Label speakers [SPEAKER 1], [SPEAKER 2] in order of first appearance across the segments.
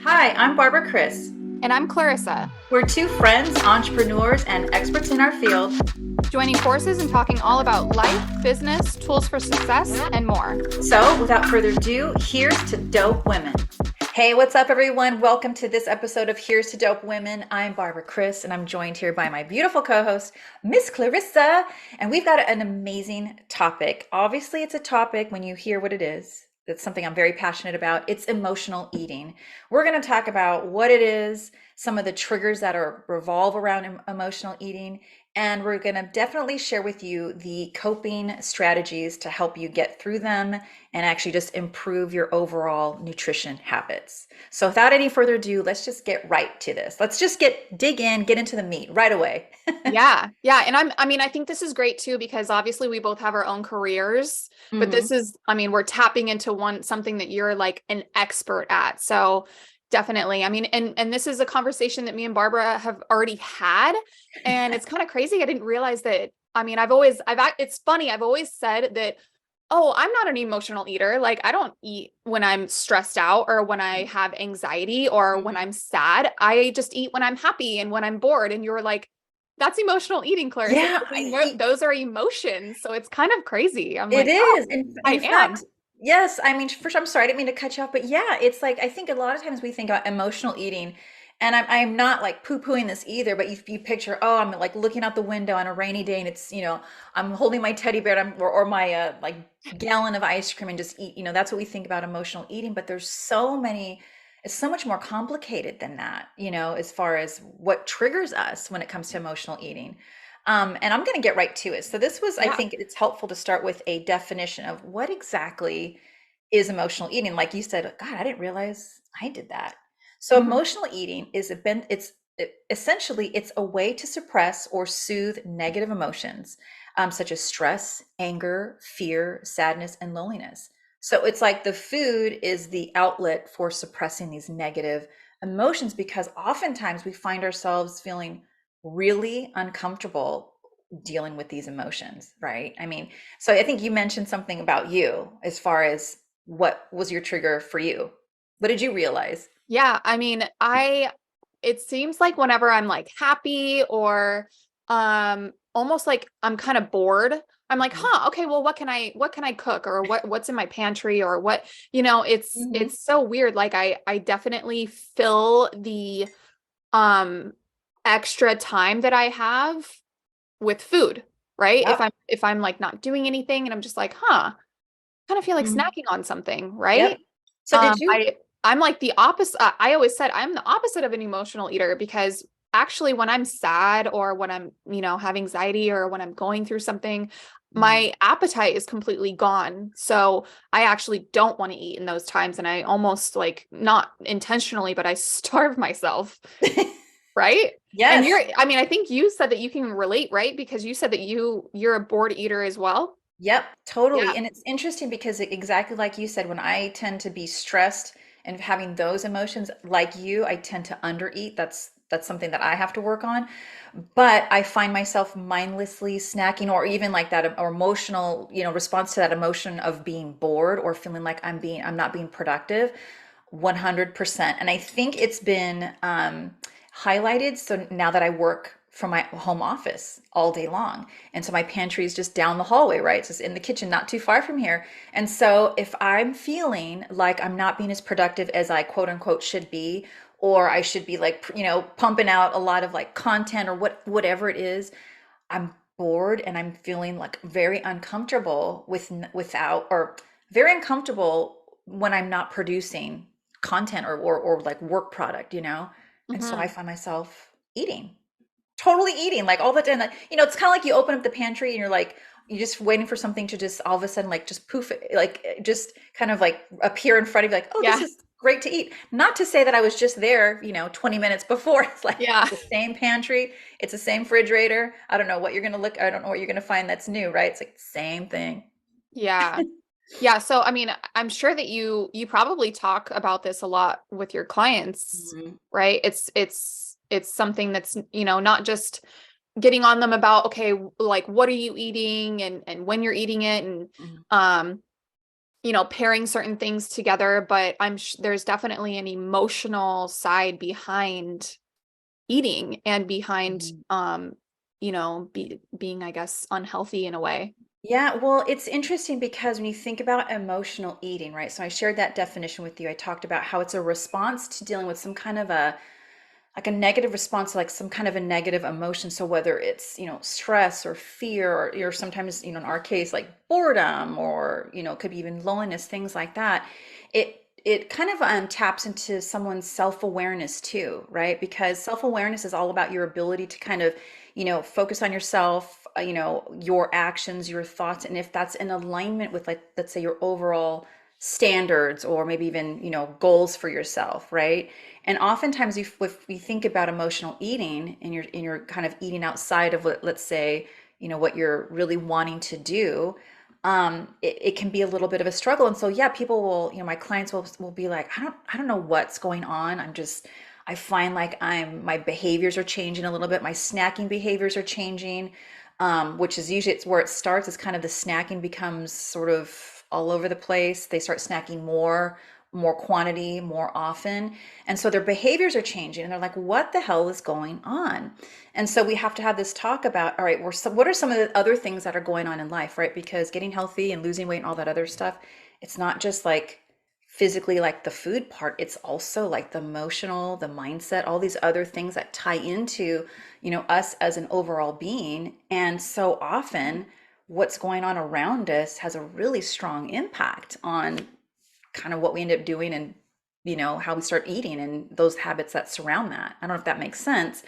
[SPEAKER 1] Hi, I'm Barbara Kris.
[SPEAKER 2] And I'm Clarissa,
[SPEAKER 1] We're two friends, entrepreneurs, and experts in our field.
[SPEAKER 2] joining forces and talking all about life, business, tools for success, and more.
[SPEAKER 1] So, without further ado, here's to Dope Women. Hey, what's up, everyone? Welcome to this episode of Here's to Dope Women. I'm Barbara Kris, and I'm joined here by my beautiful co host, Miss Clarissa. And we've got an amazing topic. Obviously, it's a topic when you hear what it is. It's something I'm very passionate about. It's emotional eating. We're going to talk about what it is, some of the triggers that are revolve around emotional eating, and we're going to definitely share with you the coping strategies to help you get through them and actually just improve your overall nutrition habits. So without any further ado, let's just get right to this. Let's just dig in, get into the meat right away.
[SPEAKER 2] Yeah. Yeah. And I think this is great too, because obviously we both have our own careers, but
[SPEAKER 1] Hmm.
[SPEAKER 2] this is, we're tapping into something that you're like an expert at. So definitely. And this is a conversation that me and Barbara have already had. And it's kind of crazy. I didn't realize that. It's funny. I've always said that, oh, I'm not an emotional eater. Like, I don't eat when I'm stressed out or when I have anxiety or when
[SPEAKER 1] Hmm.
[SPEAKER 2] I'm sad. I just eat when I'm happy and when I'm bored. And you're like, that's emotional eating, Clarissa.
[SPEAKER 1] Yeah,
[SPEAKER 2] Those are emotions. So it's kind of crazy. I'm
[SPEAKER 1] it
[SPEAKER 2] like, oh,
[SPEAKER 1] is. In
[SPEAKER 2] I
[SPEAKER 1] fact,
[SPEAKER 2] am.
[SPEAKER 1] yes. I mean, first, I'm sorry, I didn't mean to cut you off, but yeah, it's like I think a lot of times we think about emotional eating, and I'm not like poo-pooing this either, but you picture, oh, I'm like looking out the window on a rainy day, and I'm holding my teddy bear, and or my like gallon of ice cream, and just eat. That's what we think about emotional eating, but it's so much more complicated than that, as far as what triggers us when it comes to emotional eating. And I'm going to get right to it. So I
[SPEAKER 2] Yeah.
[SPEAKER 1] think it's helpful to start with a definition of what exactly is emotional eating. Like you said, God, I didn't realize I did that. So
[SPEAKER 2] Mhm.
[SPEAKER 1] emotional eating essentially it's a way to suppress or soothe negative emotions, such as stress, anger, fear, sadness, and loneliness. So it's like the food is the outlet for suppressing these negative emotions because oftentimes we find ourselves feeling really uncomfortable dealing with these emotions, right? I mean, so I think you mentioned something about you as far as what was your trigger for you. What did you realize?
[SPEAKER 2] Yeah. It seems like whenever I'm like happy or almost like I'm kind of bored, I'm like,
[SPEAKER 1] Mhm.
[SPEAKER 2] huh, okay, well, what can I cook or what's in my pantry or what,
[SPEAKER 1] Mhm.
[SPEAKER 2] it's so weird. Like I definitely fill the um extra time that I have with food, right?
[SPEAKER 1] Yep.
[SPEAKER 2] If I'm like not doing anything and I'm just like, huh, kind of feel like
[SPEAKER 1] Mhm.
[SPEAKER 2] snacking on something,
[SPEAKER 1] Yep.
[SPEAKER 2] right?
[SPEAKER 1] So did you?
[SPEAKER 2] I'm like the opposite. I always said I'm the opposite of an emotional eater because actually when I'm sad or when I'm, have anxiety or when I'm going through something,
[SPEAKER 1] Mhm.
[SPEAKER 2] my appetite is completely gone. So I actually don't want to eat in those times. And I almost like not intentionally, but I starve myself. Right. And
[SPEAKER 1] Yes.
[SPEAKER 2] I think you said that you can relate, right? Because you said that you're a bored eater as well.
[SPEAKER 1] Yep, totally.
[SPEAKER 2] Yeah.
[SPEAKER 1] And it's interesting because exactly like you said, when I tend to be stressed and having those emotions, like you, I tend to undereat. That's something that I have to work on. But I find myself mindlessly snacking or even like that or emotional, response to that emotion of being bored or feeling like I'm not being productive 100%. And I think it's been highlighted. So now that I work from my home office all day long, and so my pantry is just down the hallway, right? It's just in the kitchen, not too far from here. And so if I'm feeling like I'm not being as productive as I quote unquote should be, or I should be like, pumping out a lot of like content or whatever it is, I'm bored and I'm feeling like very uncomfortable without or very uncomfortable when I'm not producing content or like work product. And so I
[SPEAKER 2] Hmm.
[SPEAKER 1] find myself eating, totally eating like all the time. Like, it's kind of like you open up the pantry and you're just waiting for something to just all of a sudden like just poof, like just kind of like appear in front of you like, oh, this
[SPEAKER 2] Yeah.
[SPEAKER 1] is great to eat. Not to say that I was just there, 20 minutes before. It's like
[SPEAKER 2] Yeah.
[SPEAKER 1] it's the same pantry, it's the same refrigerator. I don't know what you're gonna find that's new, right? It's like the same thing.
[SPEAKER 2] Yeah. Yeah. So, I'm sure that you probably talk about this a lot with your clients,
[SPEAKER 1] Mhm.
[SPEAKER 2] right? It's something that's, not just getting on them about, okay, like what are you eating and when you're eating it. And
[SPEAKER 1] Mhm.
[SPEAKER 2] um, pairing certain things together, but there's definitely an emotional side behind eating and behind,
[SPEAKER 1] Mhm.
[SPEAKER 2] being, I guess, unhealthy in a way.
[SPEAKER 1] Yeah, well, it's interesting because when you think about emotional eating, right? So I shared that definition with you. I talked about how it's a response to dealing with some kind of a like a negative response to like some kind of a negative emotion. So whether it's, stress or fear or sometimes, in our case, like boredom or, it could be even loneliness, things like that. It kind of taps into someone's self-awareness too, right? Because self-awareness is all about your ability to kind of, focus on yourself, your actions, your thoughts, and if that's in alignment with, like, let's say your overall standards or maybe even, goals for yourself, right? And oftentimes, if we think about emotional eating and you're kind of eating outside of what, let's say, what you're really wanting to do, it can be a little bit of a struggle. And so, yeah, people will, my clients will be like, I don't know what's going on. I find like my behaviors are changing a little bit. My snacking behaviors are changing, which is usually it's where it starts. Is kind of the snacking becomes sort of all over the place. They start snacking more quantity, more often. And so their behaviors are changing and they're like, what the hell is going on? And so we have to have this talk about, all right, what are some of the other things that are going on in life, right? Because getting healthy and losing weight and all that other stuff, it's not just like physically like the food part, it's also like the emotional, the mindset, all these other things that tie into, us as an overall being. And so often what's going on around us has a really strong impact on kind of what we end up doing and how we start eating and those habits that surround that. I don't know if that makes sense.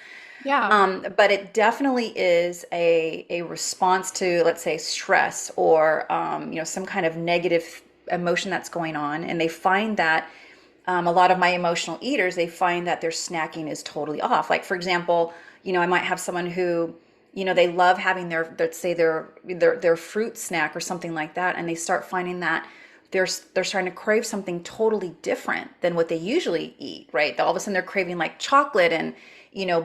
[SPEAKER 2] Yeah.
[SPEAKER 1] But it definitely is a response to, let's say, stress or some kind of negative emotion that's going on, and they find that a lot of my emotional eaters, they find that their snacking is totally off. Like, for example, I might have someone who, they love having let's say their fruit snack or something like that, and they start finding that they're starting to crave something totally different than what they usually eat, right? All of a sudden they're craving like chocolate and,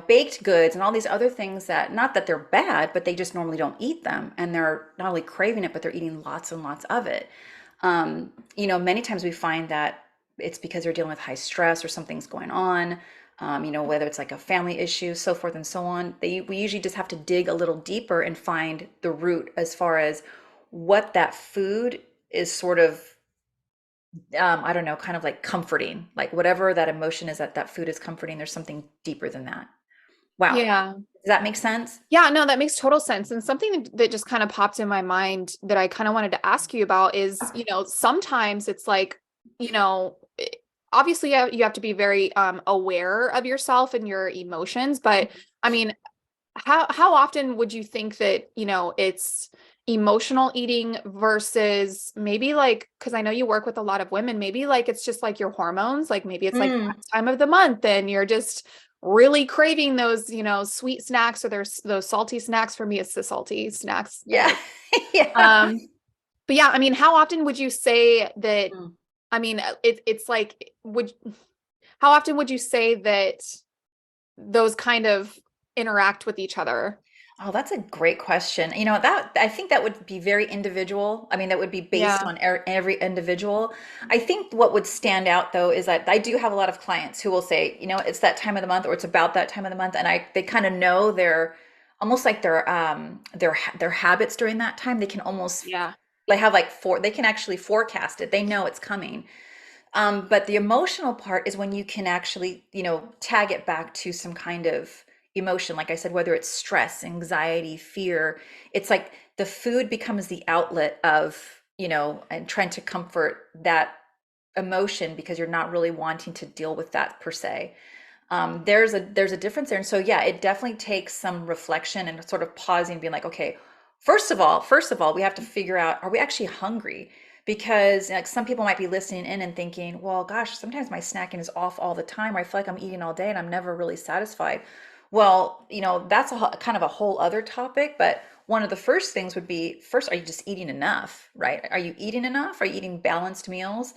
[SPEAKER 1] baked goods and all these other things that, not that they're bad, but they just normally don't eat them. And they're not only craving it, but they're eating lots and lots of it. Many times we find that it's because they're dealing with high stress or something's going on, whether it's like a family issue, so forth and so on. We usually just have to dig a little deeper and find the root as far as what that food is sort of, I don't know, kind of like comforting, like whatever that emotion is that that food is comforting, there's something deeper than that. Wow.
[SPEAKER 2] Yeah.
[SPEAKER 1] Does that make sense?
[SPEAKER 2] Yeah, no, that makes total sense. And something that just kind of popped in my mind that I kind of wanted to ask you about is, sometimes it's like, you know, eh, obviously you have to be very aware of yourself and your emotions, but I mean, how often would you think that, it's emotional eating versus maybe like, because I know you work with a lot of women, maybe like it's just like your hormones, like maybe it's like
[SPEAKER 1] Mm,
[SPEAKER 2] that time of the month and you're just really craving those, sweet snacks or there's those salty snacks. For me, it's the salty snacks.
[SPEAKER 1] yeah. Yeah.
[SPEAKER 2] Um, but yeah, I mean, how often would you say that?
[SPEAKER 1] Mm.
[SPEAKER 2] I mean, it's like, how often would you say that those kind of interact with each other?
[SPEAKER 1] Oh, that's a great question. That I think that would be very individual. I mean, that would be based
[SPEAKER 2] Yeah.
[SPEAKER 1] on every individual. I think what would stand out though is that I do have a lot of clients who will say, it's that time of the month or it's about that time of the month, and they kind of know their almost like their habits during that time. They can almost
[SPEAKER 2] Yeah.
[SPEAKER 1] they have like they can actually forecast it. They know it's coming. But the emotional part is when you can actually, tag it back to some kind of emotion. Like I said, whether it's stress, anxiety, fear, it's like the food becomes the outlet of, and trying to comfort that emotion because you're not really wanting to deal with that per se. There's a difference there. And so yeah, it definitely takes some reflection and sort of pausing, being like, okay, first of all, we have to figure out, are we actually hungry? Because like some people might be listening in and thinking, well, gosh, sometimes my snacking is off all the time, or I feel like I'm eating all day and I'm never really satisfied. Well, that's kind of a whole other topic, but one of the first things would be, first, are you just eating enough, right? Are you eating enough? Are you eating balanced meals?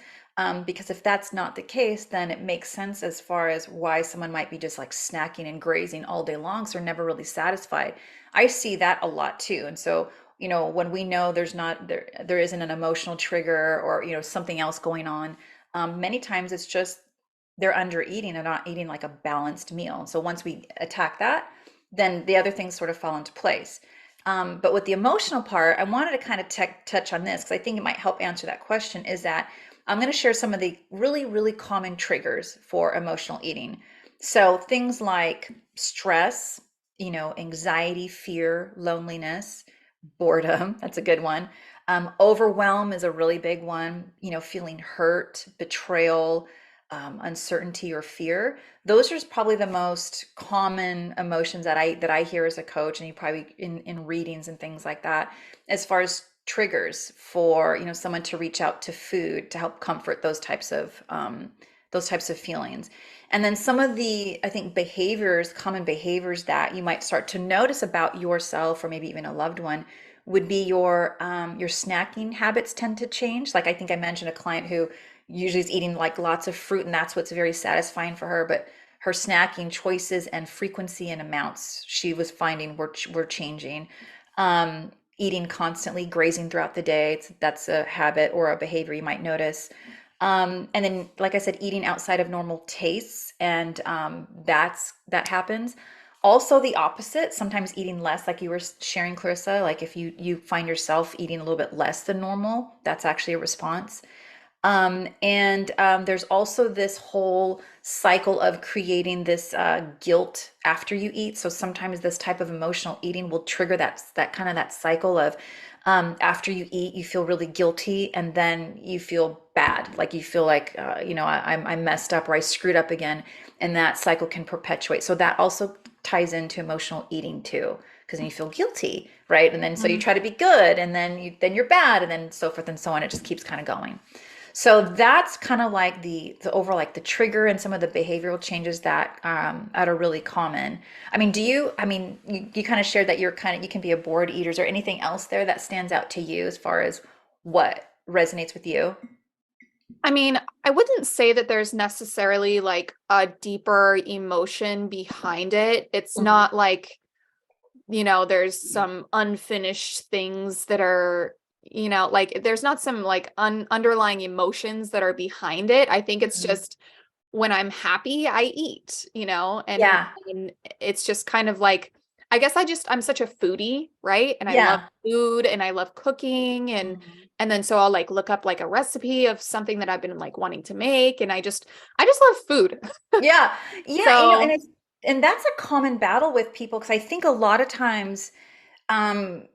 [SPEAKER 1] Because if that's not the case, then it makes sense as far as why someone might be just like snacking and grazing all day long, so they're never really satisfied. I see that a lot too. And so when we know there isn't an emotional trigger or, something else going on, many times it's just they're under eating and not eating like a balanced meal. So once we attack that, then the other things sort of fall into place. But with the emotional part, I wanted to kind of touch on this because I think it might help answer that question, is that I'm going to share some of the really, really common triggers for emotional eating. So things like stress, anxiety, fear, loneliness, boredom, that's a good one. Overwhelm is a really big one, feeling hurt, betrayal, uncertainty or fear. Those are probably the most common emotions that I hear as a coach, and you probably in readings and things like that, as far as triggers for someone to reach out to food to help comfort those types of feelings. And then some of the, I think, common behaviors that you might start to notice about yourself or maybe even a loved one would be your snacking habits tend to change. Like I think I mentioned a client who usually is eating like lots of fruit and that's what's very satisfying for her, but her snacking choices and frequency and amounts she was finding were changing. Eating constantly, grazing throughout the day, that's a habit or a behavior you might notice. And then, like I said, eating outside of normal tastes, and that happens. Also, the opposite, sometimes eating less, like you were sharing, Clarissa, like if you find yourself eating a little bit less than normal, that's actually a response. And there's also this whole cycle of creating this guilt after you eat. So sometimes this type of emotional eating will trigger that kind of that cycle of after you eat, you feel really guilty, and then you feel bad, like you feel like I messed up or I screwed up again, and that cycle can perpetuate. So that also ties into emotional eating too, because then you feel guilty, right? And then so you
[SPEAKER 2] Mhm.
[SPEAKER 1] try to be good, and then you're bad, and then so forth and so on. It just keeps kind of going. So that's kind of like the overall, like the trigger and some of the behavioral changes that are really common. I mean, you kind of shared that you can be a bored eater. Is there anything else there that stands out to you as far as what resonates with you?
[SPEAKER 2] I mean, I wouldn't say that there's necessarily like a deeper emotion behind it. It's
[SPEAKER 1] Mhm.
[SPEAKER 2] not like, there's some unfinished things that are, like there's not some like underlying emotions that are behind it. I think it's
[SPEAKER 1] Mhm.
[SPEAKER 2] just when I'm happy, I eat,
[SPEAKER 1] Yeah,
[SPEAKER 2] and it's just kind of like, I guess I'm such a foodie, right? And I love
[SPEAKER 1] yeah.
[SPEAKER 2] food and I love cooking
[SPEAKER 1] Mhm.
[SPEAKER 2] and then so I'll like look up like a recipe of something that I've been like wanting to make and I just love food.
[SPEAKER 1] Yeah, yeah, and
[SPEAKER 2] So,
[SPEAKER 1] that's a common battle with people because I think a lot of times, um,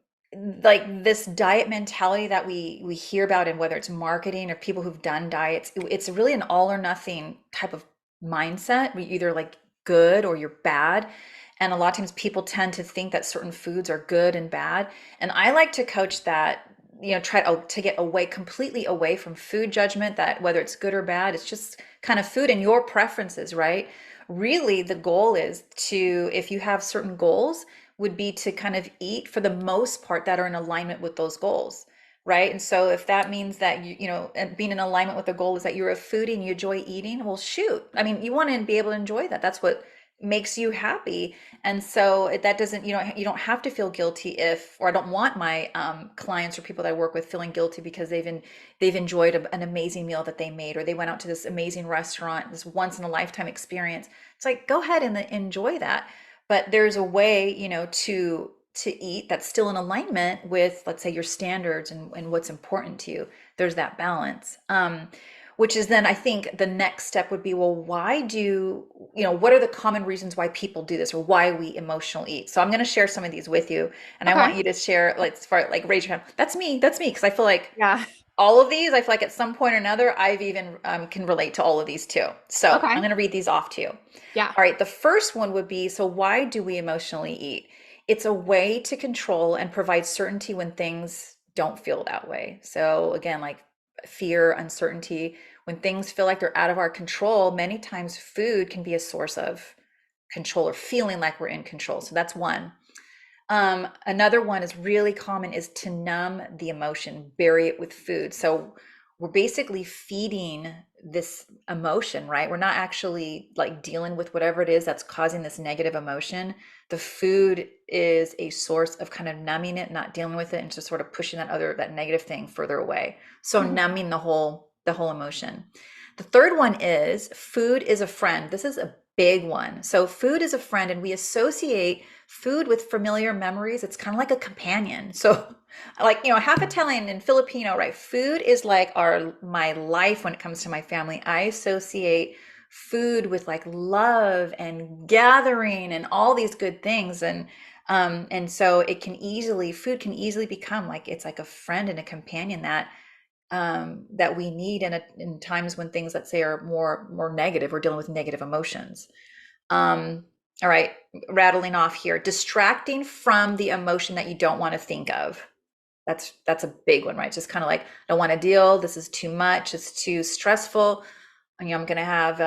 [SPEAKER 1] like this diet mentality that we hear about, and whether it's marketing or people who've done diets, it's really an all or nothing type of mindset. We either like good or you're bad. And a lot of times people tend to think that certain foods are good and bad. And I like to coach that, try to get completely away from food judgment, that whether it's good or bad, it's just kind of food and your preferences, right? Really, the goal is to, if you have certain goals, would be to kind of eat for the most part that are in alignment with those goals, right? And so if that means that and being in alignment with the goal is that you're a foodie and you enjoy eating, well, shoot. I mean, you want to be able to enjoy that. That's what makes you happy. And so that doesn't, you don't have to feel guilty if, or I don't want my clients or people that I work with feeling guilty because they've enjoyed an amazing meal that they made, or they went out to this amazing restaurant, this once in a lifetime experience. It's like, go ahead and enjoy that, but there's a way, to eat that's still in alignment with, let's say, your standards and what's important to you. There's that balance. Which is then, I think the next step would be, well, what are the common reasons why people do this or why we emotional eat? So I'm going to share some of these with you, and I
[SPEAKER 2] okay.
[SPEAKER 1] want you to share, like, like raise your hand. That's me, because I feel like
[SPEAKER 2] Yeah.
[SPEAKER 1] all of these, I feel like at some point or another, I've even can relate to all of these too. So I'm
[SPEAKER 2] Okay.
[SPEAKER 1] going to read these off to you.
[SPEAKER 2] Yeah.
[SPEAKER 1] All right, the first one would be, so why do we emotionally eat? It's a way to control and provide certainty when things don't feel that way. So again, like fear, uncertainty, when things feel like they're out of our control, many times food can be a source of control or feeling like we're in control. So that's one. Another one is really common, is to numb the emotion, bury it with food. So we're basically feeding this emotion, right? We're not actually like dealing with whatever it is that's causing this negative emotion. The food is a source of kind of numbing it, not dealing with it, and just sort of pushing that negative thing further away. So
[SPEAKER 2] Mhm.
[SPEAKER 1] numbing the whole emotion. The third one is food is a friend. This is a big one. So food is a friend, and we associate food with familiar memories. It's kind of like a companion. So like, half Italian and Filipino, right? Food is like my life when it comes to my family. I associate food with like love and gathering and all these good things. And so food can easily become like, it's like a friend and a companion that we need in times when things, let's say, are more negative. We're dealing with negative emotions. All right, rattling off here. Distracting from the emotion that you don't want to think of. That's a big one, right? Just kind of like, I don't want to deal. This is too much. It's too stressful. I'm going to have,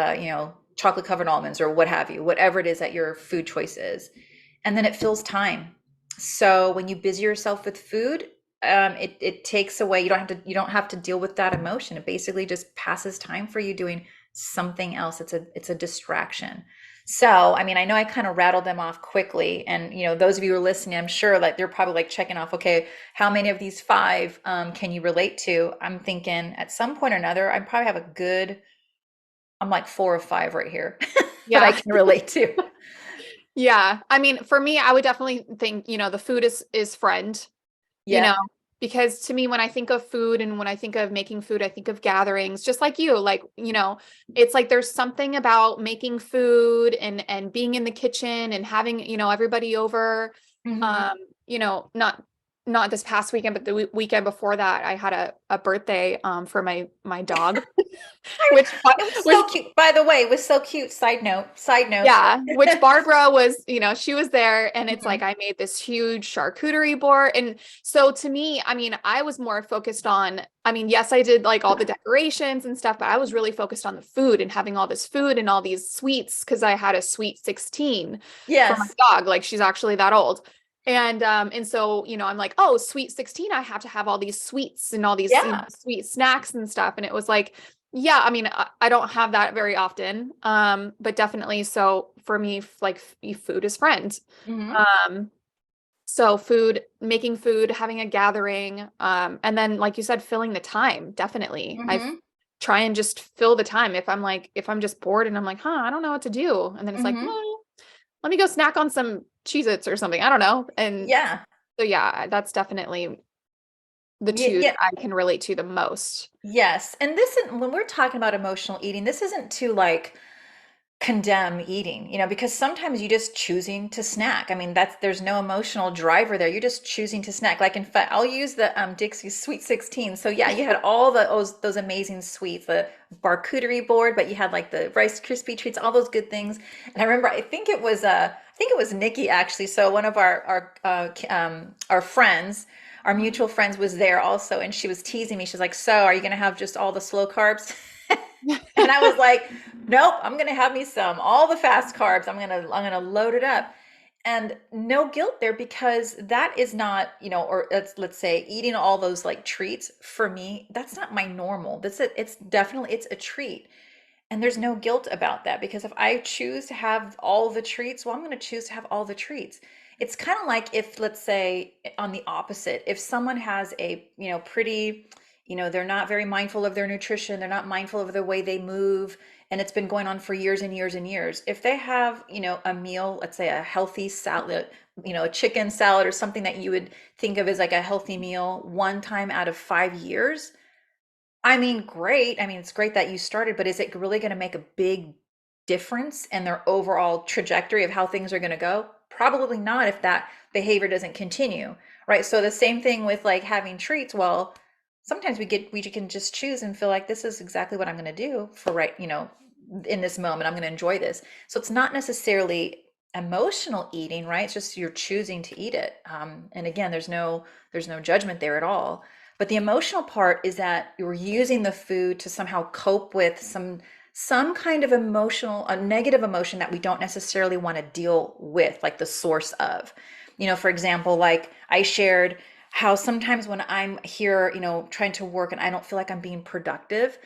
[SPEAKER 1] chocolate covered almonds or what have you, whatever it is that your food choice is. And then it fills time. So when you busy yourself with food, it takes away. You don't have to deal with that emotion. It basically just passes time for you doing something else. It's a distraction. So, I mean, I know I kind of rattled them off quickly, and those of you who are listening, I'm sure like they're probably like checking off, okay, how many of these five can you relate to? I'm thinking at some point or another, I probably have I'm like four or five right here that I
[SPEAKER 2] Yeah.
[SPEAKER 1] can relate to.
[SPEAKER 2] Yeah. I mean, for me, I would definitely think, the food is friend, you know,
[SPEAKER 1] Yep.
[SPEAKER 2] because to me, when I think of food and when I think of making food, I think of gatherings, just like you, like, it's like there's something about making food and being in the kitchen and having, everybody over.
[SPEAKER 1] Hmm.
[SPEAKER 2] Um, not this past weekend, but the weekend before that, I had a birthday for my dog, which
[SPEAKER 1] It was
[SPEAKER 2] which
[SPEAKER 1] so cute. By the way, it was so cute. Side note. Side note.
[SPEAKER 2] yeah, which Barbara was, she was there, and it's like
[SPEAKER 1] Mhm.
[SPEAKER 2] I made this huge charcuterie board. And so to me, I mean, I was more focused on, I mean, yes, I did like all the decorations and stuff, but I was really focused on the food and having all this food and all these sweets because I had a sweet 16 for my
[SPEAKER 1] Yes.
[SPEAKER 2] dog. Like she's actually that old. And so, I'm like, oh, sweet 16, I have to have all these sweets and all these,
[SPEAKER 1] Yeah.
[SPEAKER 2] sweet snacks and stuff. And it was like, yeah, I mean, I don't have that very often. But definitely so for me, like food is friend.
[SPEAKER 1] Hmm.
[SPEAKER 2] Um, so making food, having a gathering, and then like you said, filling the time, definitely. I
[SPEAKER 1] Hmm.
[SPEAKER 2] try and just fill the time if I'm just bored and I'm like, I don't know what to do. And then it's like,
[SPEAKER 1] Hmm.
[SPEAKER 2] well, let me go snack on some Cheez-Its or something. I don't know. And
[SPEAKER 1] Yeah.
[SPEAKER 2] so yeah, that's definitely the
[SPEAKER 1] Yeah.
[SPEAKER 2] two
[SPEAKER 1] Yeah.
[SPEAKER 2] that I can relate to the most.
[SPEAKER 1] Yes. And this is when we're talking about emotional eating, this isn't to like condemn eating, because sometimes you just choosing to snack. I mean, there's no emotional driver there. You're just choosing to snack. Like in fact, I'll use the Dixie's Sweet 16. So yeah, you had all those amazing sweets, the charcuterie board, but you had like the Rice Krispie treats, all those good things. And I remember, I think it was Nikki actually. So one of our friends, our mutual friends, was there also, and she was teasing me. She's like, "So, are you gonna have just all the slow carbs?" And I was like, nope, I'm gonna have me all the fast carbs. I'm gonna load it up. And no guilt there, because that is not, or let's say eating all those like treats for me, that's not my normal. It's a treat. And there's no guilt about that, because if I choose to have all the treats, well, I'm going to choose to have all the treats. It's kind of like if, let's say, on the opposite, if someone has a, pretty, they're not very mindful of their nutrition, they're not mindful of the way they move, and it's been going on for years and years and years. If they have, a meal, let's say a healthy salad, a chicken salad or something that you would think of as like a healthy meal one time out of 5 years, I mean, great. I mean, it's great that you started, but is it really going to make a big difference in their overall trajectory of how things are going to go? Probably not if that behavior doesn't continue, right? So the same thing with like having treats. Well, sometimes we can just choose and feel like this is exactly what I'm going to do for right, in this moment, I'm going to enjoy this. So it's not necessarily emotional eating, right? It's just you're choosing to eat it. And again, there's no judgment there at all. But the emotional part is that you're using the food to somehow cope with some kind of a negative emotion that we don't necessarily want to deal with, like the source of. For example, like I shared how sometimes when I'm here, trying to work and I don't feel like I'm being productive,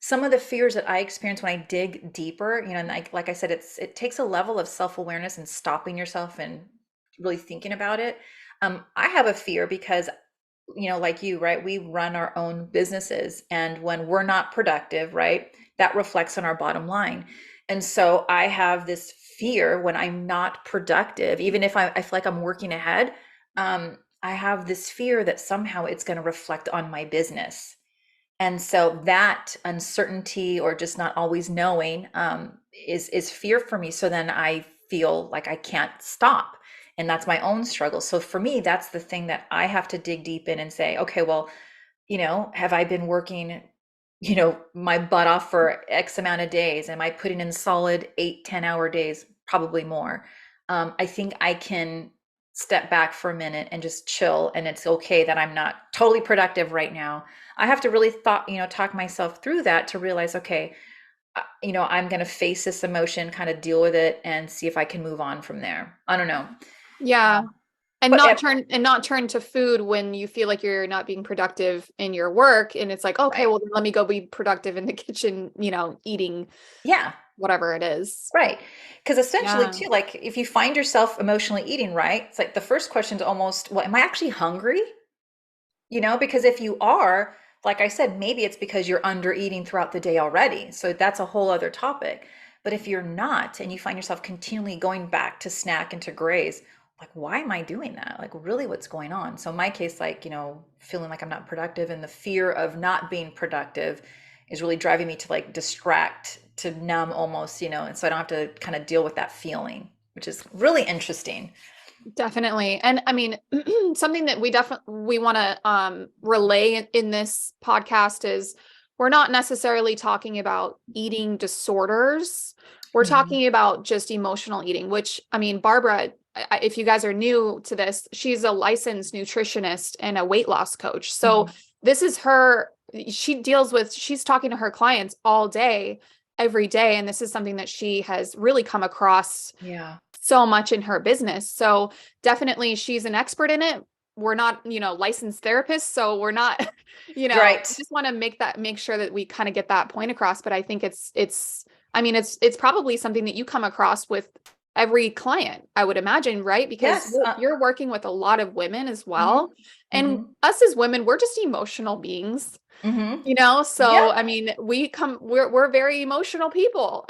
[SPEAKER 1] some of the fears that I experience when I dig deeper, and like I said, it takes a level of self-awareness and stopping yourself and really thinking about it. I have a fear because like you, right? We run our own businesses. And when we're not productive, right, that reflects on our bottom line. And so I have this fear when I'm not productive, even if I feel like I'm working ahead, I have this fear that somehow it's going to reflect on my business. And so that uncertainty or just not always knowing is fear for me. So then I feel like I can't stop. And that's my own struggle. So for me, that's the thing that I have to dig deep in and say, okay, well, have I been working, my butt off for X amount of days? Am I putting in solid 8, 10 hour days? Probably more. I think I can step back for a minute and just chill. And it's okay that I'm not totally productive right now. I have to really talk myself through that to realize, okay, I'm going to face this emotion, kind of deal with it and see if I can move on from there. I don't know.
[SPEAKER 2] Yeah. And
[SPEAKER 1] But
[SPEAKER 2] not turn to food when you feel like you're not being productive in your work. And it's like, okay,
[SPEAKER 1] right.
[SPEAKER 2] well, then let me go be productive in the kitchen, eating
[SPEAKER 1] Yeah.
[SPEAKER 2] whatever it is.
[SPEAKER 1] Right. Because essentially,
[SPEAKER 2] Yeah.
[SPEAKER 1] too, like if you find yourself emotionally eating, right? It's like the first question is almost, well, am I actually hungry? Because if you are, like I said, maybe it's because you're under eating throughout the day already. So that's a whole other topic. But if you're not, and you find yourself continually going back to snack and to graze, like, why am I doing that? Like, really, what's going on? So, in my case, like, feeling like I'm not productive and the fear of not being productive is really driving me to like distract, to numb almost, and so I don't have to kind of deal with that feeling, which is really interesting.
[SPEAKER 2] Definitely. And I mean, something that we want to relay in this podcast is we're not necessarily talking about eating disorders. We're
[SPEAKER 1] Mhm.
[SPEAKER 2] talking about just emotional eating, which I mean, Barbara, if you guys are new to this, she's a licensed nutritionist and a weight loss coach. So
[SPEAKER 1] Mhm.
[SPEAKER 2] this is she's talking to her clients all day, every day. And this is something that she has really come across
[SPEAKER 1] Yeah.
[SPEAKER 2] so much in her business. So definitely she's an expert in it. We're not, licensed therapists, so we're not,
[SPEAKER 1] Right.
[SPEAKER 2] just want to make sure that we kind of get that point across. But I think I mean, it's probably something that you come across with every client, I would imagine, right? Because
[SPEAKER 1] Yes.
[SPEAKER 2] you're working with a lot of women as well.
[SPEAKER 1] Mhm.
[SPEAKER 2] And
[SPEAKER 1] Mhm.
[SPEAKER 2] us as women, we're just emotional beings,
[SPEAKER 1] Mhm.
[SPEAKER 2] so
[SPEAKER 1] Yep.
[SPEAKER 2] I mean we're very emotional people,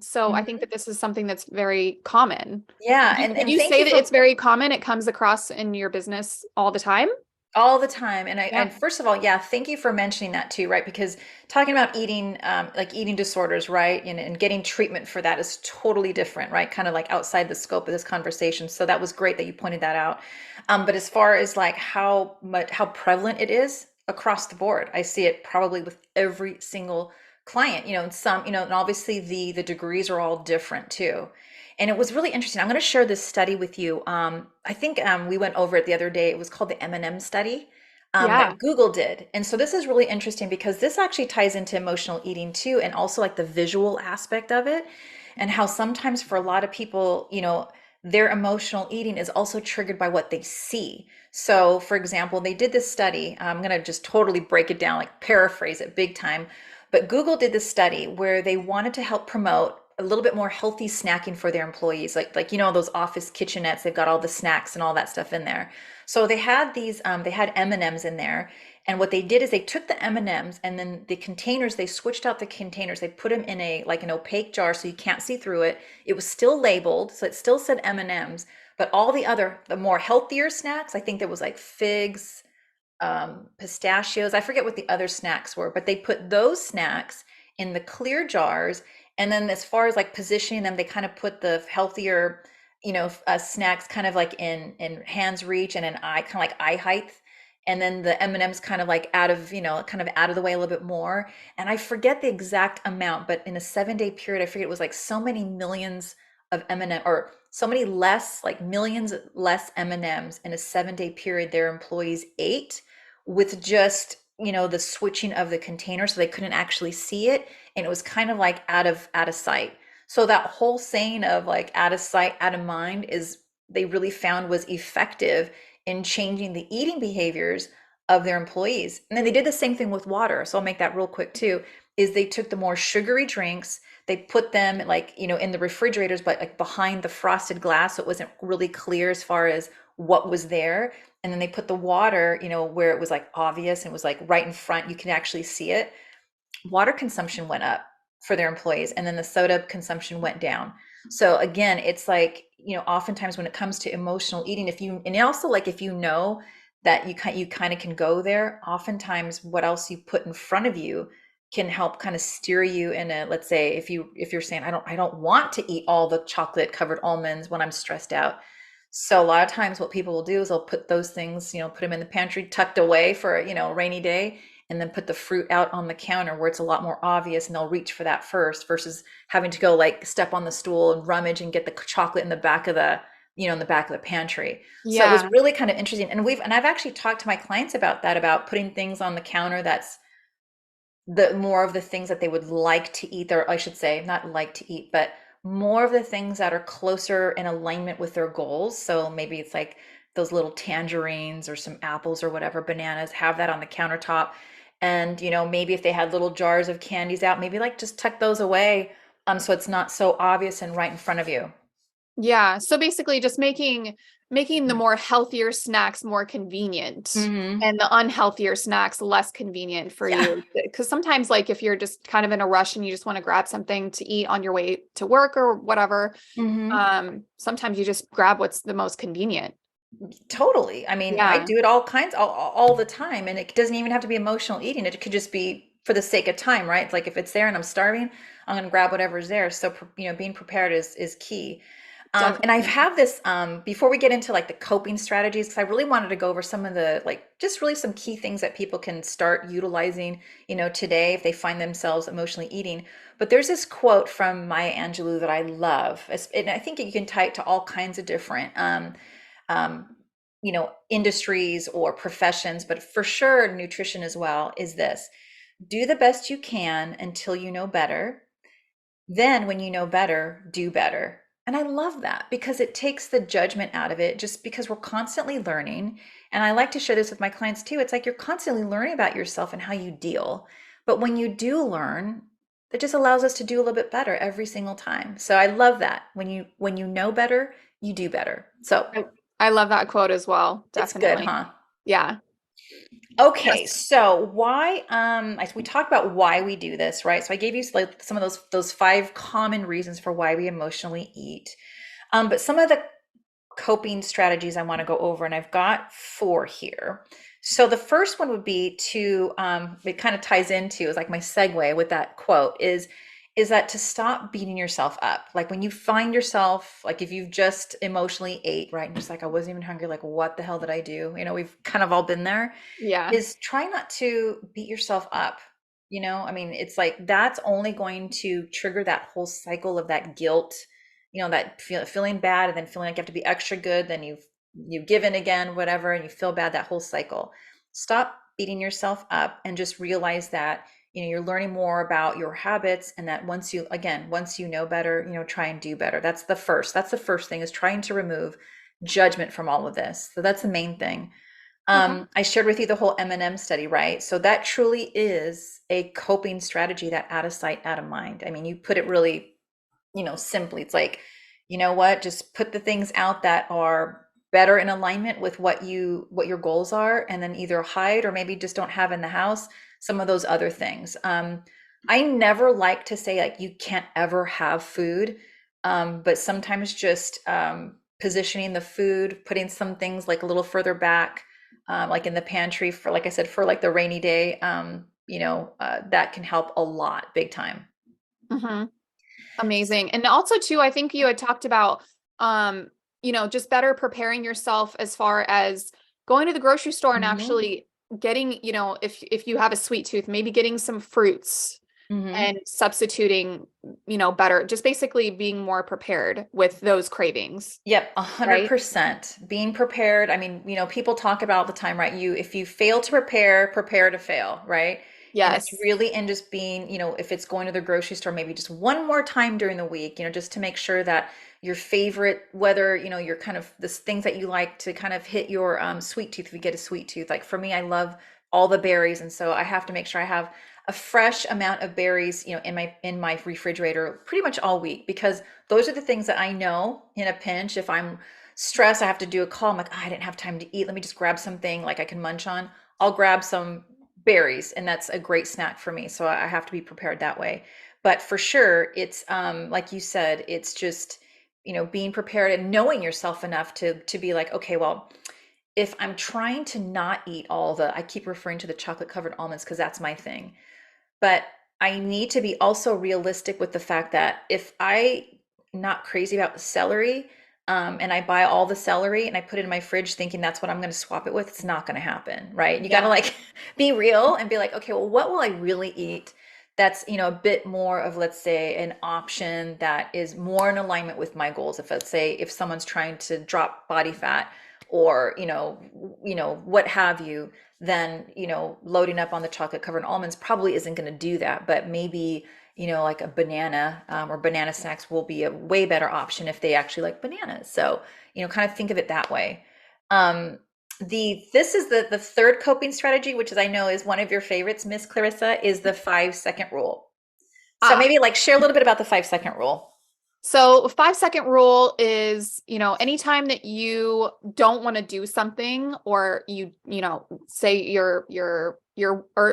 [SPEAKER 2] so I think
[SPEAKER 1] Mhm.
[SPEAKER 2] that this is something that's very common.
[SPEAKER 1] Yeah,
[SPEAKER 2] Would
[SPEAKER 1] and
[SPEAKER 2] you
[SPEAKER 1] thank
[SPEAKER 2] say
[SPEAKER 1] you
[SPEAKER 2] that
[SPEAKER 1] for
[SPEAKER 2] it's very common, it comes across in your business all the time?
[SPEAKER 1] all the time. And
[SPEAKER 2] Yeah.
[SPEAKER 1] first of all, yeah, thank you for mentioning that too, right? Because talking about eating, like eating disorders, right, and getting treatment for that is totally different, right? Kind of like outside the scope of this conversation. So that was great that you pointed that out. But as far as like how prevalent it is across the board, I see it probably with every single client. And some, and obviously the degrees are all different too. And it was really interesting. I'm going to share this study with you. I think we went over it the other day. It was called the M&M study
[SPEAKER 2] Yeah.
[SPEAKER 1] that Google did. And so this is really interesting because this actually ties into emotional eating too, and also like the visual aspect of it, and how sometimes for a lot of people, their emotional eating is also triggered by what they see. So, for example, they did this study. I'm going to just totally break it down, like paraphrase it big time. But Google did this study where they wanted to help promote a little bit more healthy snacking for their employees, like those office kitchenettes. They've got all the snacks and all that stuff in there. So they had they had M&Ms in there, and what they did is they took the M&Ms and then the containers. They switched out the containers. They put them in an opaque jar so you can't see through it. It was still labeled, so it still said M&Ms, but all the more healthier snacks, I think there was like figs, pistachios. I forget what the other snacks were, but they put those snacks in the clear jars. And then as far as like positioning them, they kind of put the healthier, snacks kind of like in hands reach and an eye, kind of like eye height. And then the M&Ms kind of like kind of out of the way a little bit more. And I forget the exact amount, but in a 7 day period, I forget it was like so many millions of M&M, or so many less, like millions less M&Ms in a 7 day period their employees ate, with just the switching of the container, so they couldn't actually see it, and it was kind of like out of sight. So that whole saying of like out of sight out of mind is, they really found, was effective in changing the eating behaviors of their employees. And then they did the same thing with water. So I'll make that real quick too, is they took the more sugary drinks, they put them like, in the refrigerators, but like behind the frosted glass. So it wasn't really clear as far as what was there. And then they put the water, where it was like obvious and it was like right in front, you can actually see it. Water consumption went up for their employees, and then the soda consumption went down. So again, it's like, oftentimes when it comes to emotional eating, if you, and also like if you know that you kind of can go there, oftentimes what else you put in front of you can help kind of steer you in a, let's say if you're saying I don't want to eat all the chocolate covered almonds when I'm stressed out. So a lot of times what people will do is they'll put those things, put them in the pantry tucked away for, a rainy day, and then put the fruit out on the counter where it's a lot more obvious, and they'll reach for that first versus having to go like step on the stool and rummage and get the chocolate in the back of the, in the back of the pantry. So it was
[SPEAKER 2] Yeah.
[SPEAKER 1] really kind of interesting. And I've actually talked to my clients about that, about putting things on the counter that's the more of the things that they would like to eat, or I should say, not like to eat, but more of the things that are closer in alignment with their goals. So maybe it's like those little tangerines or some apples or whatever, bananas, have that on the countertop. And, maybe if they had little jars of candies out, maybe like just tuck those away, so it's not so obvious and right in front of you.
[SPEAKER 2] Yeah. So basically just making the more healthier snacks more convenient
[SPEAKER 1] Mm-hmm.
[SPEAKER 2] and the unhealthier snacks less convenient for
[SPEAKER 1] Yeah.
[SPEAKER 2] you. Because sometimes like if you're just kind of in a rush and you just want to grab something to eat on your way to work or whatever,
[SPEAKER 1] Mm-hmm.
[SPEAKER 2] sometimes you just grab what's the most convenient.
[SPEAKER 1] Totally. I mean, I
[SPEAKER 2] Yeah.
[SPEAKER 1] do it all the time, and it doesn't even have to be emotional eating. It could just be for the sake of time, right? It's like if it's there and I'm starving, I'm going to grab whatever's there. So, being prepared is key. And I've
[SPEAKER 2] Definitely.
[SPEAKER 1] had this before we get into like the coping strategies, because I really wanted to go over some of the like just really some key things that people can start utilizing, today if they find themselves emotionally eating. But there's this quote from Maya Angelou that I love, and I think you can tie it to all kinds of different industries or professions, but for sure nutrition as well, is this: do the best you can until you know better. Then when you know better, do better. And I love that because it takes the judgment out of it, just because we're constantly learning. And I like to share this with my clients too. It's like you're constantly learning about yourself and how you deal. But when you do learn, it just allows us to do a little bit better every single time. So I love that. When you know better, you do better. So
[SPEAKER 2] I, I love that quote as well.
[SPEAKER 1] it's good,
[SPEAKER 2] Definitely.
[SPEAKER 1] huh?
[SPEAKER 2] Yeah.
[SPEAKER 1] Okay,
[SPEAKER 2] Yes.
[SPEAKER 1] so why we talked about why we do this, right? So I gave you like some of those five common reasons for why we emotionally eat. But some of the coping strategies I want to go over, and I've got four here. So the first one would be to it kind of ties into, is like my segue with that quote, is that to stop beating yourself up. Like when you find yourself, like if you've just emotionally ate, right? And just like, I wasn't even hungry, like what the hell did I do? We've kind of all been there.
[SPEAKER 2] Yeah.
[SPEAKER 1] Is try not to beat yourself up. I mean, it's like that's only going to trigger that whole cycle of that guilt, that feeling bad, and then feeling like you have to be extra good, then you've given again, whatever, and you feel bad, that whole cycle. Stop beating yourself up and just realize that, you're learning more about your habits, and that once you know better, try and do better. That's the first thing, is trying to remove judgment from all of this. So that's the main thing.
[SPEAKER 2] Okay.
[SPEAKER 1] I shared with you the whole M&M study, right? So that truly is a coping strategy, that out of sight, out of mind. I mean, you put it really, simply. It's like, you know what? Just put the things out that are better in alignment with what your goals are, and then either hide or maybe just don't have in the house some of those other things. I never like to say like you can't ever have food, but sometimes just positioning the food, putting some things like a little further back, like in the pantry for, like I said, for like the rainy day, that can help a lot, big time.
[SPEAKER 2] Hmm. Amazing. And also too, I think you had talked about, um, just better preparing yourself as far as going to the grocery store and
[SPEAKER 1] Hmm.
[SPEAKER 2] actually getting, if you have a sweet tooth, maybe getting some fruits
[SPEAKER 1] Hmm.
[SPEAKER 2] and substituting, better, just basically being more prepared with those cravings,
[SPEAKER 1] Yep, a hundred
[SPEAKER 2] right?
[SPEAKER 1] percent. Being prepared. I mean, people talk about all the time, right? If you fail to prepare, prepare to fail, right? And it's
[SPEAKER 2] Yes.
[SPEAKER 1] really in just being, if it's going to the grocery store, maybe just one more time during the week, just to make sure that your favorite, whether, your kind of this things that you like to kind of hit your sweet tooth, if you get a sweet tooth. Like for me, I love all the berries. And so I have to make sure I have a fresh amount of berries, in my refrigerator pretty much all week, because those are the things that I know in a pinch. If I'm stressed, I have to do a call. I'm like, "Ah, I didn't have time to eat. Let me just grab something like I can munch on. I'll grab some berries, and that's a great snack for me. So I have to be prepared that way. But for sure, it's like you said, it's just, being prepared and knowing yourself enough to be like, okay, well, if I'm trying to not eat all the, I keep referring to the chocolate covered almonds because that's my thing. But I need to be also realistic with the fact that if I not crazy about the celery, and I buy all the celery and I put it in my fridge thinking that's what I'm going to swap it with, it's not going to happen, right? You got to
[SPEAKER 2] Yeah.
[SPEAKER 1] like be real and be like, okay, well, what will I really eat? That's, a bit more of, let's say, an option that is more in alignment with my goals. If let's say if someone's trying to drop body fat or, what have you, then loading up on the chocolate covered almonds probably isn't going to do that. But maybe like a banana, or banana snacks will be a way better option if they actually like bananas. So kind of think of it that way. um this is the third coping strategy, which is, I know, is one of your favorites, Miss Clarissa, is the 5 second rule. So
[SPEAKER 2] Ah,
[SPEAKER 1] maybe like share a little bit about the 5 second rule.
[SPEAKER 2] so 5 second rule is, anytime that you don't want to do something, or say or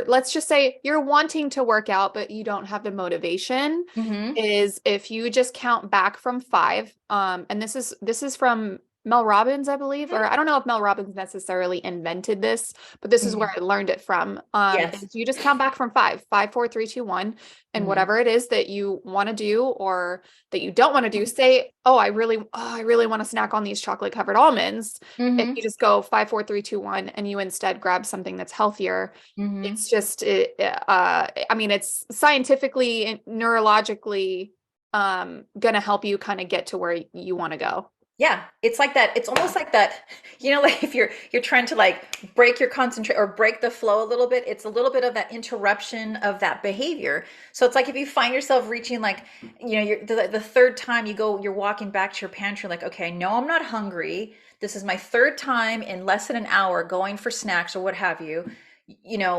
[SPEAKER 2] let's just say you're wanting to work out, but you don't have the motivation,
[SPEAKER 1] Mm-hmm.
[SPEAKER 2] is if you just count back from five. And this is from Mel Robbins, I believe, or I don't know if Mel Robbins necessarily invented this, but this is where
[SPEAKER 1] Mm-hmm.
[SPEAKER 2] I learned it from.
[SPEAKER 1] Yes.
[SPEAKER 2] Is you just count back from five, five, four, three, two, one, and
[SPEAKER 1] Mm-hmm.
[SPEAKER 2] whatever it is that you want to do or that you don't want to do, say, I really want to snack on these chocolate covered almonds. If
[SPEAKER 1] Mm-hmm.
[SPEAKER 2] you just go five, four, three, two, one, and you instead grab something that's healthier,
[SPEAKER 1] Mm-hmm.
[SPEAKER 2] it's just, I mean, it's scientifically and neurologically going to help you kind of get to where you want to go.
[SPEAKER 1] Yeah, it's like that. It's
[SPEAKER 2] Yeah.
[SPEAKER 1] almost like that, like if you're trying to like break your concentrate or break the flow a little bit, it's a little bit of that interruption of that behavior. So it's like if you find yourself reaching like, you're the third time you're walking back to your pantry, like, okay, no, I'm not hungry. This is my third time in less than an hour going for snacks or what have you.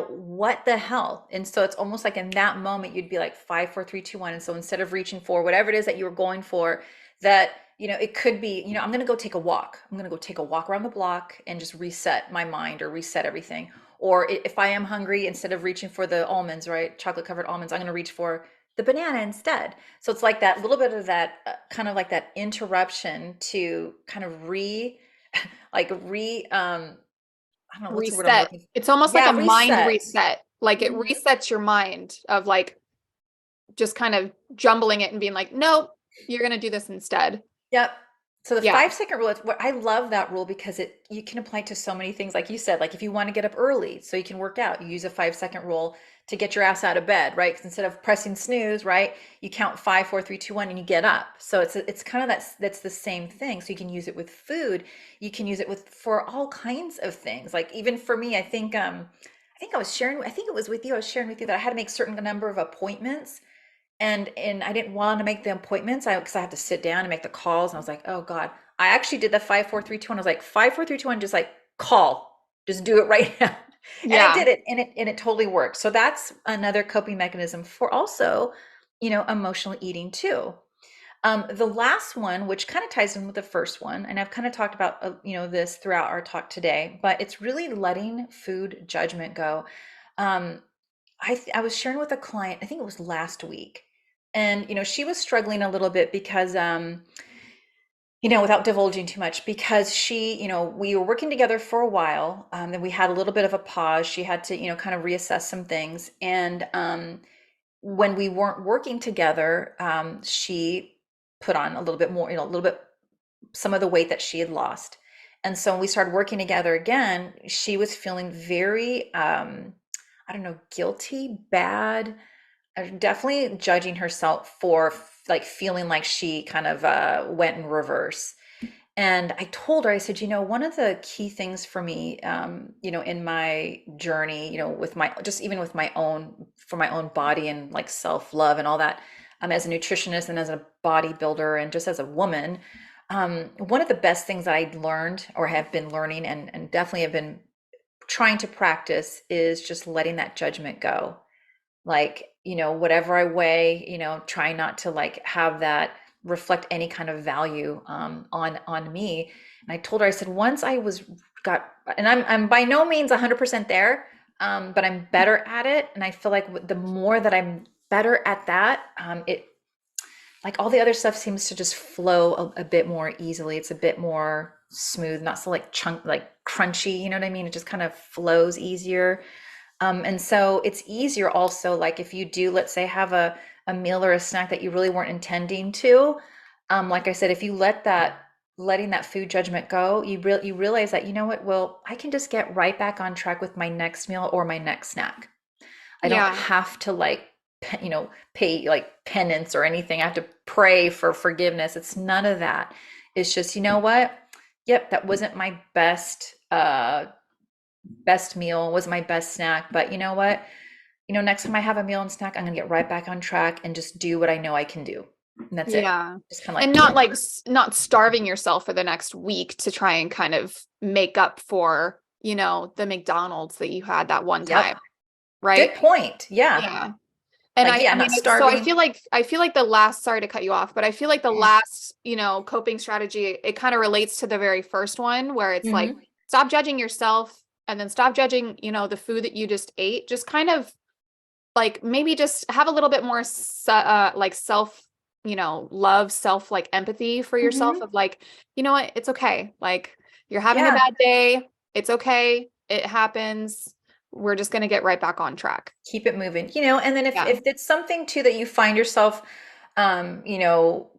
[SPEAKER 1] What the hell? And so it's almost like in that moment you'd be like five, four, three, two, one. And so instead of reaching for whatever it is that you were going for, that it could be, I'm going to go take a walk. I'm going to go take a walk around the block and just reset my mind or reset everything. Or if I am hungry, instead of reaching for the almonds, right, chocolate covered almonds, I'm going to reach for the banana instead. So it's like that little bit of that, kind of like that interruption to kind of like I don't know what's the word I'm
[SPEAKER 2] Reset.
[SPEAKER 1] looking for.
[SPEAKER 2] It's almost like a
[SPEAKER 1] Yeah,
[SPEAKER 2] mind
[SPEAKER 1] reset.
[SPEAKER 2] reset. Like it
[SPEAKER 1] Mhm.
[SPEAKER 2] resets your mind of like just kind of jumbling it and being like, nope, you're going to do this instead.
[SPEAKER 1] Yep. So the
[SPEAKER 2] Yeah.
[SPEAKER 1] 5 second rule, it's what I love that rule because you can apply it to so many things. Like you said, like if you want to get up early so you can work out, you use a 5 second rule to get your ass out of bed, right? 'Cause instead of pressing snooze, right, you count five, four, three, two, one, and you get up. So it's kind of that's the same thing. So you can use it with food, you can use it with for all kinds of things. Like even for me, I think I think it was with you, I was sharing with you that I had to make certain number of appointments, and I didn't want to make the appointments, because I had to sit down and make the calls, and I was like, oh God. I actually did the 5 4 3 2 1. I was like, 5 4 3 2 1, just like call, just do it right now. And I
[SPEAKER 2] Yeah.
[SPEAKER 1] did it, and it totally worked. So that's another coping mechanism for also, emotional eating too. The last one, which kind of ties in with the first one, and I've kind of talked about this throughout our talk today, but it's really letting food judgment go. Um, I was sharing with a client, I think it was last week, and she was struggling a little bit because without divulging too much, because we were working together for a while, then we had a little bit of a pause. She had to kind of reassess some things, and when we weren't working together, she put on a little bit more, a little bit, some of the weight that she had lost. And so when we started working together again, she was feeling very, I don't know, guilty, bad, definitely judging herself for like feeling like she kind of went in reverse. And I told her, I said, one of the key things for me, in my journey, with my, just even with my own, for my own body and like self-love and all that, as a nutritionist and as a bodybuilder and just as a woman, one of the best things that I learned or have been learning and definitely have been trying to practice is just letting that judgment go. Like, whatever I weigh, try not to like have that reflect any kind of value on me. And I told her, I said, once I was got, and I'm by no means 100% there, but I'm better at it. And I feel like the more that I'm better at that, it like all the other stuff seems to just flow a bit more easily. It's a bit more smooth, not so like chunk, like crunchy. You know what I mean? It just kind of flows easier. And so it's easier also, like if you do, let's say, have a meal or a snack that you really weren't intending to, like I said, if you letting that food judgment go, you realize that, you know what, well, I can just get right back on track with my next meal or my next snack. I don't
[SPEAKER 2] Yeah.
[SPEAKER 1] have to like, pay like penance or anything. I have to pray for forgiveness. It's none of that. It's just, you know what? Yep, that wasn't my best meal, was my best snack. But you know what? Next time I have a meal and snack, I'm gonna get right back on track and just do what I know I can do. And that's it.
[SPEAKER 2] Yeah.
[SPEAKER 1] Just kind of
[SPEAKER 2] And
[SPEAKER 1] like,
[SPEAKER 2] not like not starving yourself for the next week to try and kind of make up for, the McDonald's that you had that one
[SPEAKER 1] yep,
[SPEAKER 2] time, right?
[SPEAKER 1] good point. Yeah.
[SPEAKER 2] Yeah. And
[SPEAKER 1] Like,
[SPEAKER 2] I
[SPEAKER 1] yeah,
[SPEAKER 2] mean,
[SPEAKER 1] not
[SPEAKER 2] so
[SPEAKER 1] starving.
[SPEAKER 2] I feel like the last, sorry to cut you off, but I feel like the last, coping strategy, it kind of relates to the very first one where it's like,
[SPEAKER 1] Mm-hmm.
[SPEAKER 2] stop judging yourself and then stop judging, the food that you just ate. Just kind of like maybe just have a little bit more like self, love, self like empathy for yourself
[SPEAKER 1] Mm-hmm.
[SPEAKER 2] of like, you know what, it's okay. Like you're having a
[SPEAKER 1] Yeah.
[SPEAKER 2] bad day. It's okay. It happens. We're just going to get right back on track.
[SPEAKER 1] Keep it moving. And then if
[SPEAKER 2] Yeah.
[SPEAKER 1] if it's something too that you find yourself, um, you know,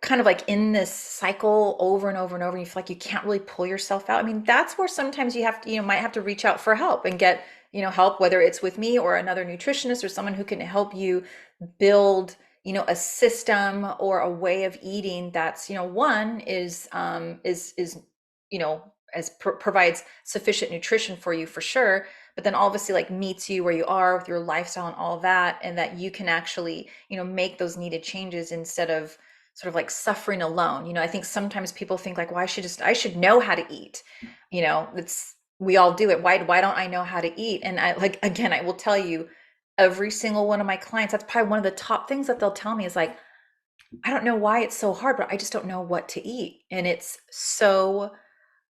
[SPEAKER 1] kind of like in this cycle over and over and over, and you feel like you can't really pull yourself out. I mean, that's where sometimes you have to, might have to reach out for help and get, help, whether it's with me or another nutritionist or someone who can help you build, a system or a way of eating that's, one is, you know, provides sufficient nutrition for you for sure, but then obviously like meets you where you are with your lifestyle and all that, and that you can actually, make those needed changes instead of sort of like suffering alone. I think sometimes people think like, well, I should know how to eat. It's we all do it. Why don't I know how to eat? And I like again, I will tell you, every single one of my clients, that's probably one of the top things that they'll tell me is like, I don't know why it's so hard, but I just don't know what to eat. And it's so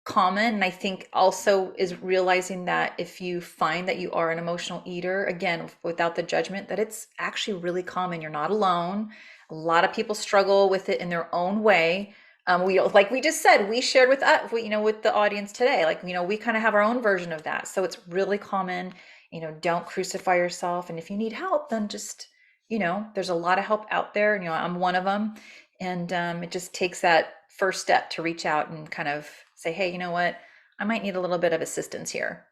[SPEAKER 1] common. And I think also is realizing that if you find that you are an emotional eater, again, without the judgment, that it's actually really common. You're not alone. A lot of people struggle with it in their own way. We, like we just said, we shared with us, with the audience today, like, we kind of have our own version of that. So it's really common. Don't crucify yourself. And if you need help, then just, there's a lot of help out there. And, I'm one of them. And it just takes that first step to reach out and kind of say, hey, you know what? I might need a little bit of assistance here.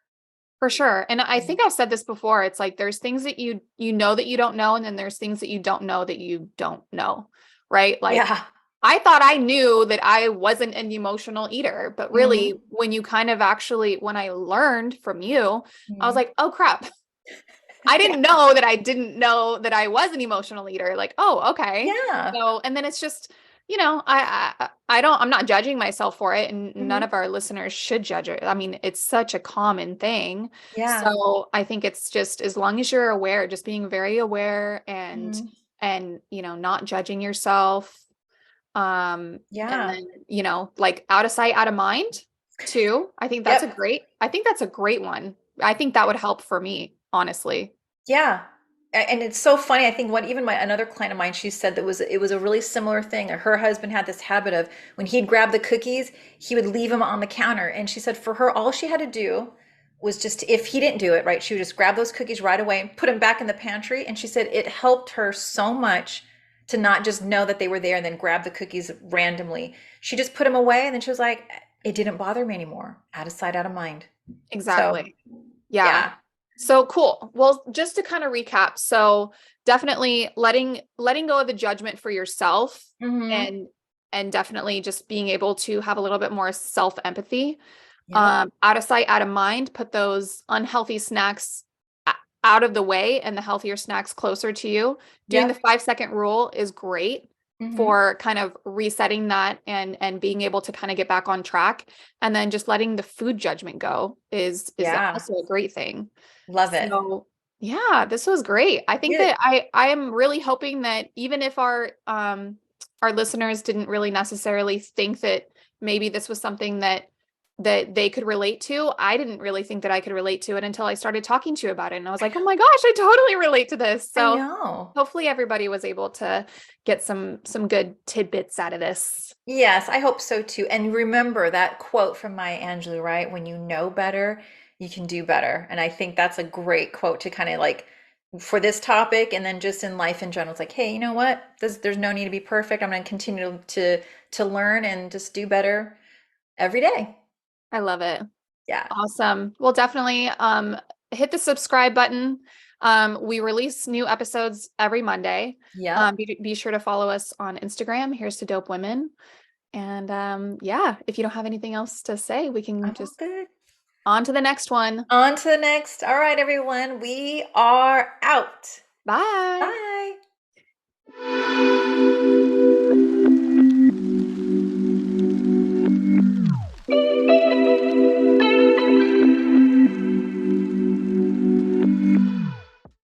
[SPEAKER 2] For sure. And I think I've said this before. It's like there's things that you know that you don't know, and then there's things that you don't know that you don't know. Right? Like
[SPEAKER 1] Yeah.
[SPEAKER 2] I thought I knew that I wasn't an emotional eater, but really
[SPEAKER 1] Hmm.
[SPEAKER 2] when you kind of actually when I learned from you, I was
[SPEAKER 1] Hmm.
[SPEAKER 2] like, "Oh crap. I
[SPEAKER 1] Yeah.
[SPEAKER 2] didn't know that I didn't know that I was an emotional eater." Like, "Oh, okay."
[SPEAKER 1] Yeah.
[SPEAKER 2] So, and then it's just, I'm not judging myself for it, and none
[SPEAKER 1] Hmm.
[SPEAKER 2] of our listeners should judge it. I mean, it's such a common thing.
[SPEAKER 1] Yeah.
[SPEAKER 2] So, I think it's just as long as you're aware, just being very aware
[SPEAKER 1] Hmm.
[SPEAKER 2] and, not judging yourself. And
[SPEAKER 1] Yeah.
[SPEAKER 2] then, like out of sight, out of mind too.
[SPEAKER 1] Yep.
[SPEAKER 2] I think that's a great one. I think that would help for me, honestly.
[SPEAKER 1] Yeah. And it's so funny. I think what even my another client of mine, she said that it was a really similar thing. Her husband had this habit of when he'd grab the cookies, he would leave them on the counter. And she said for her, all she had to do was just if he didn't do it, right, she would just grab those cookies right away and put them back in the pantry. And she said it helped her so much to not just know that they were there and then grab the cookies randomly. She just put them away and then she was like, it didn't bother me anymore. Out of sight, out of mind. So
[SPEAKER 2] Exactly. Yeah.
[SPEAKER 1] yeah.
[SPEAKER 2] So cool. Well, just to kind of recap, so definitely letting go of the judgment for yourself
[SPEAKER 1] Hmm.
[SPEAKER 2] and and definitely just being able to have a little bit more self-empathy.
[SPEAKER 1] Yep.
[SPEAKER 2] Out of sight, out of mind, put those unhealthy snacks out of the way and the healthier snacks closer to you. Doing the
[SPEAKER 1] Yep.
[SPEAKER 2] 5-second rule is great
[SPEAKER 1] Hmm.
[SPEAKER 2] for kind of resetting that and being able to kind of get back on track. And then just letting the food judgment go is
[SPEAKER 1] Yeah.
[SPEAKER 2] also a great thing.
[SPEAKER 1] Love it.
[SPEAKER 2] So yeah, this was great. I think
[SPEAKER 1] Good.
[SPEAKER 2] that I am really hoping that even if our listeners didn't really necessarily think that maybe this was something that they could relate to, I didn't really think that I could relate to it until I started talking to you about it. And I was like, oh my gosh, I totally relate to this.
[SPEAKER 1] I
[SPEAKER 2] So
[SPEAKER 1] know.
[SPEAKER 2] hopefully everybody was able to get some good tidbits out of this.
[SPEAKER 1] Yes, I hope so too. And remember that quote from Maya Angelou, right? When you know better, you can do better. And I think that's a great quote to kind of like for this topic and then just in life in general. It's like, hey, you know what? There's no need to be perfect. I'm going to continue to learn and just do better every day.
[SPEAKER 2] I love it.
[SPEAKER 1] Yeah.
[SPEAKER 2] Awesome. Well, definitely hit the subscribe button. We release new episodes every Monday.
[SPEAKER 1] Yep.
[SPEAKER 2] Be sure to follow us on Instagram. Here's to Dope Women. And yeah, if you don't have anything else to say, we can
[SPEAKER 1] I'm all
[SPEAKER 2] just
[SPEAKER 1] good.
[SPEAKER 2] on to the next one.
[SPEAKER 1] On to the next. All right, everyone. We are out.
[SPEAKER 2] Bye.
[SPEAKER 1] Bye.